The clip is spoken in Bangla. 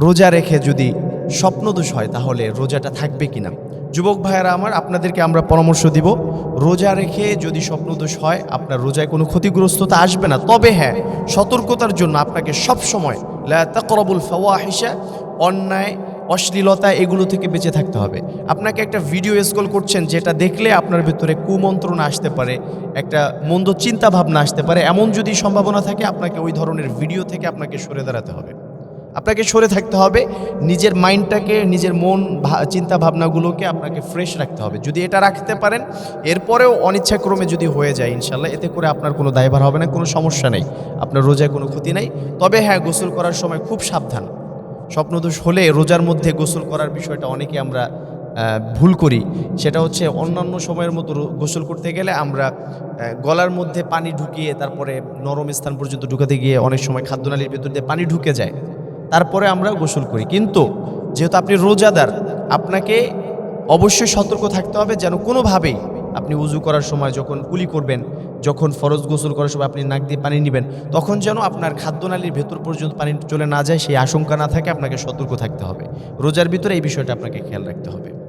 রোজা রেখে যদি স্বপ্নদোষ হয় তাহলে রোজাটা থাকবে কিনা। যুবক ভাইয়েরা আমার, আপনাদেরকে আমরা পরামর্শ দিব, রোজা রেখে যদি স্বপ্নদোষ হয় আপনার রোজায় কোনো ক্ষতিগ্রস্ততা আসবে না। তবে হ্যাঁ, সতর্কতার জন্য আপনাকে সবসময় লা তাকরাবুল ফাওয়াহিশা, অন্যায় অশ্লীলতা এগুলো থেকে বেঁচে থাকতে হবে। আপনাকে একটা ভিডিও স্ক্রল করছেন যেটা দেখলে আপনার ভেতরে কুমন্ত্রণা আসতে পারে, একটা মন্দ চিন্তা ভাবনা আসতে পারে, এমন যদি সম্ভাবনা থাকে আপনাকে ওই ধরনের ভিডিও থেকে আপনাকে সরে দাঁড়াতে হবে, আপনাকে সরে থাকতে হবে। নিজের মাইন্ডটাকে, নিজের মন চিন্তা ভাবনাগুলোকে আপনাকে ফ্রেশ রাখতে হবে। যদি এটা রাখতে পারেন, এরপরেও অনিচ্ছাক্রমে যদি হয়ে যায় ইনশাল্লাহ এতে করে আপনার কোনো দায়ভার হবে না, কোনো সমস্যা নেই, আপনার রোজায় কোনো ক্ষতি নাই। তবে হ্যাঁ, গোসল করার সময় খুব সাবধান। স্বপ্নদোষ হলে রোজার মধ্যে গোসল করার বিষয়টা অনেকে আমরা ভুল করি। সেটা হচ্ছে অন্যান্য সময়ের মতো গোসল করতে গেলে আমরা গলার মধ্যে পানি ঢুকিয়ে তারপরে নরম স্থান পর্যন্ত ঢুকাতে গিয়ে অনেক সময় খাদ্যনালীর ভেতর দিয়ে পানি ঢুকে যায়, তারপরে আমরা গোসল করি। কিন্তু যেহেতু আপনি রোজাদার, আপনাকে অবশ্যই সতর্ক থাকতে হবে যেন কোনোভাবেই আপনি উজু করার সময়, যখন কুলি করবেন, যখন ফরজ গোসল করার সময় আপনি নাক দিয়ে পানি নেবেন, তখন যেন আপনার খাদ্যনালীর ভেতর পর্যন্ত পানি চলে না যায়, সেই আশঙ্কা না থাকে। আপনাকে সতর্ক থাকতে হবে। রোজার ভিতরে এই বিষয়টা আপনাকে খেয়াল রাখতে হবে।